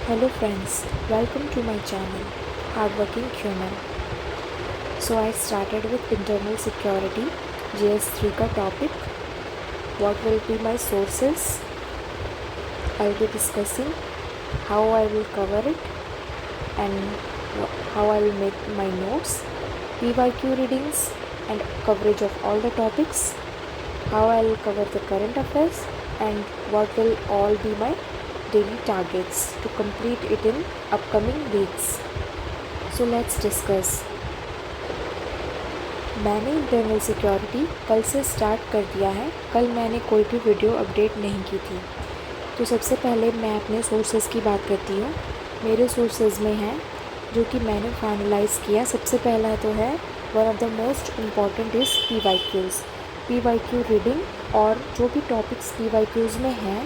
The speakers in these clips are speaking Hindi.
Hello friends, welcome to my channel, Hardworking Human. So I started with internal security, JS3 का topic. What will be my sources? I'll be discussing how I will cover it and how I will make my notes, PYQ readings and coverage of all the topics, how I will cover the current affairs and what will all be my daily targets to complete it in upcoming weeks. So let's discuss. मैंने इंटरनल सिक्योरिटी कल से स्टार्ट कर दिया है। कल मैंने कोई भी वीडियो अपडेट नहीं की थी। तो सबसे पहले मैं अपने सोर्सेज़ की बात करती हूँ। मेरे सोर्सेज़ में हैं जो कि मैंने फाइनलाइज़ किया। सबसे पहला तो है one of the most important is PYQ reading और जो भी टॉपिक्स PYQs में हैं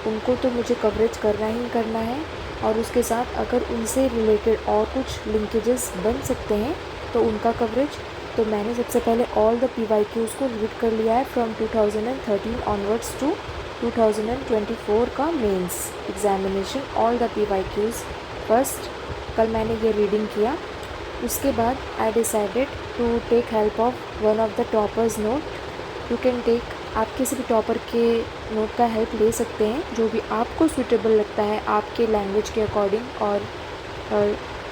उनको तो मुझे कवरेज करना ही करना है और उसके साथ अगर उनसे रिलेटेड और कुछ लिंकेजेस बन सकते हैं तो उनका कवरेज। तो मैंने सबसे पहले ऑल द PYQs को रीड कर लिया है फ्रॉम 2013 ऑनवर्ड्स टू 2024 का mains examination, all the PYQs first. कल मैंने ये रीडिंग किया। उसके बाद I decided to take help of one of the toppers note. You can take, आप किसी भी टॉपर के नोट का हेल्प ले सकते हैं जो भी आपको सूटेबल लगता है आपके लैंग्वेज के अकॉर्डिंग और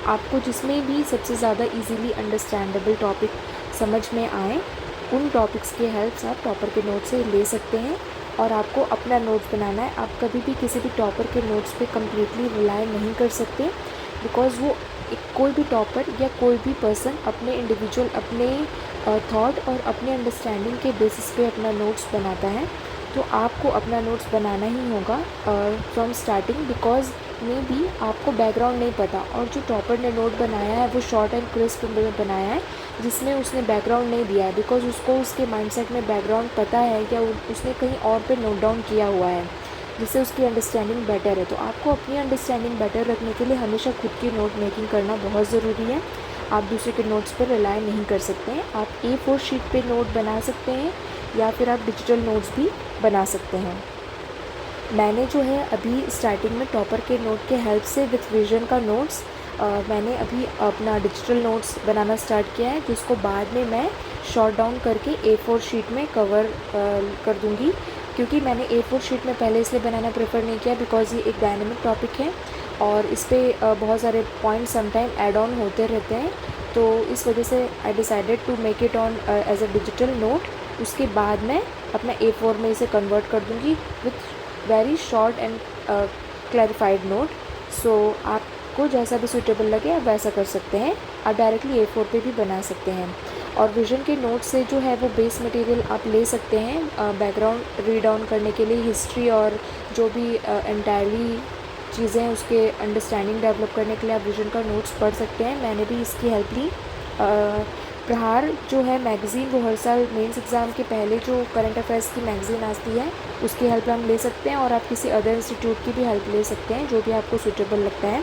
आपको जिसमें भी सबसे ज़्यादा इजीली अंडरस्टैंडेबल टॉपिक समझ में आए उन टॉपिक्स के हेल्प्स आप टॉपर के नोट से ले सकते हैं। और आपको अपना नोट्स बनाना है। आप कभी भी किसी भी टॉपर के नोट्स पे कम्प्लीटली रिलाई नहीं कर सकते बिकॉज़ वो कोई भी टॉपर या कोई भी पर्सन अपने इंडिविजुअल अपने थॉट और अपने अंडरस्टैंडिंग के बेसिस पे अपना नोट्स बनाता है। तो आपको अपना नोट्स बनाना ही होगा फ्रॉम स्टार्टिंग बिकॉज़ में भी आपको बैकग्राउंड नहीं पता और जो टॉपर ने नोट बनाया है वो शॉर्ट एंड क्रिस्प में बनाया है जिसमें उसने बैकग्राउंड नहीं दिया है बिकॉज़ उसको उसके माइंडसेट में बैकग्राउंड पता है या उसने कहीं और पे नोट डाउन किया हुआ है जिससे उसकी अंडरस्टैंडिंग बेटर है। तो आपको अपनी अंडरस्टैंडिंग बेटर रखने के लिए हमेशा खुद की नोट मेकिंग करना बहुत ज़रूरी है। आप दूसरे के नोट्स पर रिलाई नहीं कर सकते हैं। आप A4 शीट पे नोट बना सकते हैं या फिर आप डिजिटल नोट्स भी बना सकते हैं। मैंने जो है अभी स्टार्टिंग में टॉपर के नोट के हेल्प से विथ विजन का नोट्स मैंने अभी अपना डिजिटल नोट्स बनाना स्टार्ट किया है जिसको बाद में मैं शॉर्ट डाउन करके A4 शीट में कवर कर दूँगी। क्योंकि मैंने A4 शीट में पहले इसलिए बनाना प्रेफर नहीं किया बिकॉज़ ये एक डायनेमिक टॉपिक है और इस पर बहुत सारे पॉइंट्स समटाइम ऐड ऑन होते रहते हैं। तो इस वजह से I decided to make it on as a digital note. उसके बाद मैं अपना A4 में इसे कन्वर्ट कर दूँगी with very short and clarified note. So आपको जैसा भी सूटेबल लगे आप वैसा कर सकते हैं। आप डायरेक्टली A4 पे भी बना सकते हैं। और विजन के नोट से जो है वो बेस मटेरियल आप ले सकते हैं बैकग्राउंड रीड डाउन करने के लिए, हिस्ट्री और जो भी एंटायरली चीज़ें हैं उसके अंडरस्टैंडिंग डेवलप करने के लिए आप विजन का नोट्स पढ़ सकते हैं। मैंने भी इसकी हेल्प ली। प्रहार जो है मैगज़ीन वो हर साल मेंस एग्ज़ाम के पहले जो करंट अफेयर्स की मैगज़ीन आती है उसकी हेल्प हम ले सकते हैं और आप किसी अदर इंस्टीट्यूट की भी हेल्प ले सकते हैं जो भी आपको सूटेबल लगता है।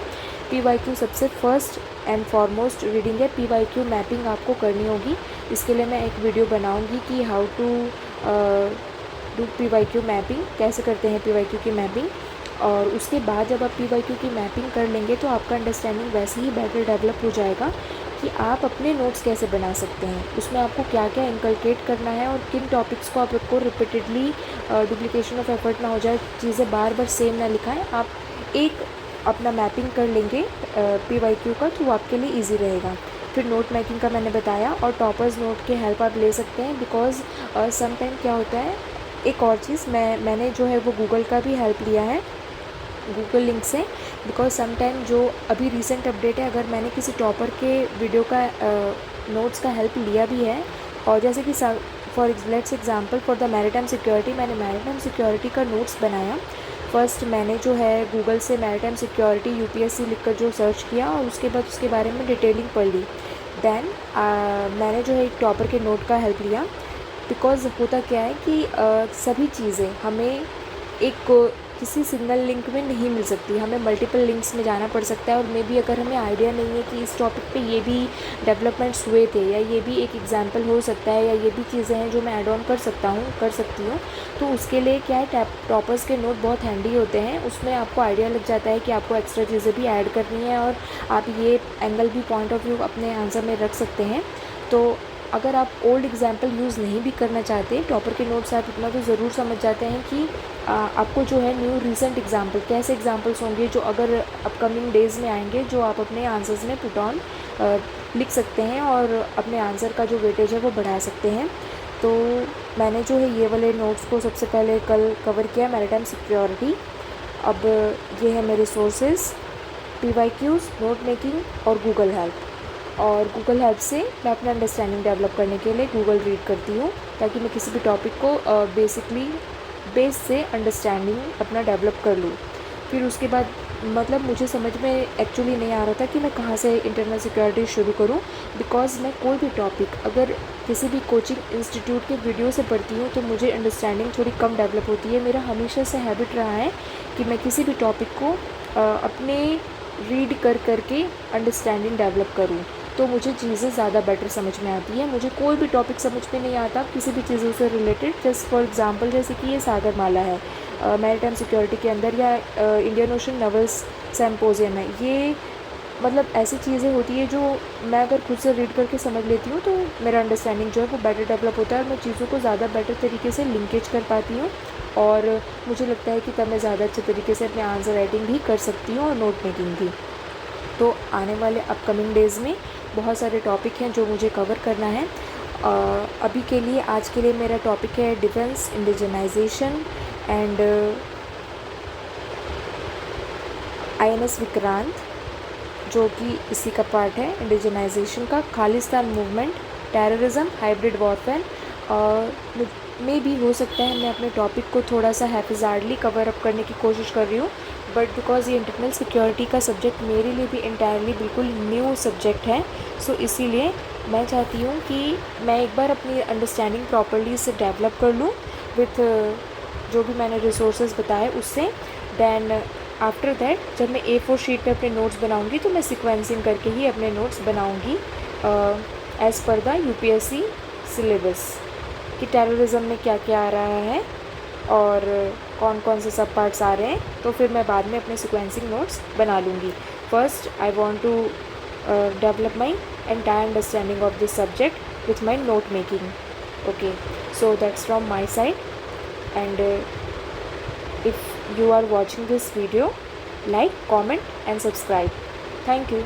PYQ सबसे फर्स्ट एंड फॉरमोस्ट रीडिंग है। PYQ मैपिंग आपको करनी होगी। इसके लिए मैं एक वीडियो बनाऊंगी कि how to do PYQ mapping, कैसे करते हैं PYQ की मैपिंग। और उसके बाद जब आप PYQ की मैपिंग कर लेंगे तो आपका अंडरस्टैंडिंग वैसे ही बेटर डेवलप हो जाएगा कि आप अपने नोट्स कैसे बना सकते हैं, उसमें आपको क्या क्या इनकलकेट करना है और किन टॉपिक्स को आपको रिपीटेडली डुप्लीकेशन ऑफ एफर्ट ना हो जाए, चीज़ें बार बार सेम ना लिखाएं। आप एक अपना मैपिंग कर लेंगे PYQ का तो वो आपके लिए ईजी रहेगा। फिर नोट मेकिंग का मैंने बताया और टॉपर्स नोट की हेल्प आप ले सकते हैं बिकॉज़ समटाइम क्या होता है, एक और चीज़ मैंने जो है वो गूगल का भी हेल्प लिया है, गूगल लिंक से। बिकॉज समटाइम जो अभी रिसेंट अपडेट है, अगर मैंने किसी टॉपर के वीडियो का नोट्स का हेल्प लिया भी है और जैसे कि for let's example for the maritime security, मैंने मैरीटाइम सिक्योरिटी का नोट्स बनाया। फर्स्ट मैंने जो है गूगल से मैरीटाइम सिक्योरिटी UPSC लिखकर जो सर्च किया और उसके बाद उसके बारे में डिटेलिंग पढ़ ली। देन मैंने जो है एक टॉपर के नोट का हेल्प लिया बिकॉज़ होता क्या है कि सभी चीज़ें हमें एक किसी सिंगल लिंक में नहीं मिल सकती, हमें मल्टीपल लिंक्स में जाना पड़ सकता है। और मे बी अगर हमें आइडिया नहीं है कि इस टॉपिक पे ये भी डेवलपमेंट्स हुए थे, या ये भी एक एग्जांपल हो सकता है, या ये भी चीज़ें हैं जो मैं ऐड ऑन कर सकती हूँ, तो उसके लिए क्या है, टॉपर्स के नोट बहुत हैंडी होते हैं। उसमें आपको आइडिया लग जाता है कि आपको एक्स्ट्रा चीज़ें भी ऐड करनी है, और आप ये एंगल भी, पॉइंट ऑफ व्यू अपने आंसर में रख सकते हैं। तो अगर आप ओल्ड एग्जाम्पल यूज़ नहीं भी करना चाहते, टॉपर के नोट्स आप इतना तो ज़रूर समझ जाते हैं कि आपको जो है न्यू रिसेंट एग्जाम्पल, कैसे एग्जाम्पल्स होंगे जो अगर अपकमिंग डेज़ में आएंगे, जो आप अपने आंसर्स में पुट ऑन लिख सकते हैं और अपने आंसर का जो वेटेज है वो बढ़ा सकते हैं। तो मैंने जो है ये वाले नोट्स को सबसे पहले कल कवर किया, मैरीटाइम सिक्योरिटी। अब ये है मेरे सोर्सेज, PYQs, नोट मेकिंग और गूगल हेल्प। और गूगल हेल्प से मैं अपना अंडरस्टैंडिंग डेवलप करने के लिए गूगल रीड करती हूँ, ताकि मैं किसी भी टॉपिक को बेस से अंडरस्टैंडिंग अपना डेवलप कर लूँ। फिर उसके बाद मतलब मुझे समझ में एक्चुअली नहीं आ रहा था कि मैं कहाँ से इंटरनल सिक्योरिटी शुरू करूँ, बिकॉज़ मैं कोई भी टॉपिक अगर किसी भी कोचिंग इंस्टीट्यूट के वीडियो से पढ़ती हूँ तो मुझे अंडरस्टैंडिंग थोड़ी कम डेवलप होती है। मेरा हमेशा से हैबिट रहा है कि मैं किसी भी टॉपिक को अपने रीड करके अंडरस्टैंडिंग डेवलप करूँ, तो मुझे चीज़ें ज़्यादा बेटर समझ में आती है। मुझे कोई भी टॉपिक समझ में नहीं आता किसी भी चीज़ों से रिलेटेड, जस्ट फॉर एग्जांपल जैसे कि ये सागरमाला है मैरीटाइम सिक्योरिटी के अंदर, या इंडियन ओशन नवल्स सिम्पोजियम है, ये मतलब ऐसी चीज़ें होती है जो मैं अगर खुद से रीड करके समझ लेती हूँ तो मेरा अंडरस्टैंडिंग जो है वो बेटर डेवलप होता है, और मैं चीज़ों को ज़्यादा बेटर तरीके से लिंकेज कर पाती हूँ। और मुझे लगता है कि तब मैं ज़्यादा अच्छे तरीके से अपने आंसर राइटिंग भी कर सकती हूँ और नोट मेकिंग भी। तो आने वाले अपकमिंग डेज़ में बहुत सारे टॉपिक हैं जो मुझे कवर करना है। अभी के लिए, आज के लिए मेरा टॉपिक है defence, indigenisation and INS Vikrant, जो कि इसी का पार्ट है, इंडिजनाइजेशन का, Khalistan movement, terrorism, hybrid warfare. में भी हो सकता है मैं अपने टॉपिक को थोड़ा सा हैफिज़ार्डली कवर अप करने की कोशिश कर रही हूँ, बट बिकॉज़ ये इंटरनल सिक्योरिटी का सब्जेक्ट मेरे लिए भी इंटायरली बिल्कुल न्यू सब्जेक्ट है, सो इसीलिए मैं चाहती हूँ कि मैं एक बार अपनी अंडरस्टैंडिंग प्रॉपर्ली से डेवलप कर लूँ विथ जो भी मैंने रिसोर्सेज बताए उससे। दैन आफ्टर दैट जब मैं A4 शीट पे अपने नोट्स बनाऊँगी तो मैं सिक्वेंसिंग करके ही अपने नोट्स बनाऊँगी as per the UPSC syllabus, कि टेररिज्म में क्या क्या आ रहा है और कौन कौन से सब पार्ट्स आ रहे हैं। तो फिर मैं बाद में अपने सिक्वेंसिंग नोट्स बना लूँगी। First I want to develop my entire understanding of this subject with my note making. Okay, so that's from my side, and if you are watching this video, like, comment and subscribe. Thank you.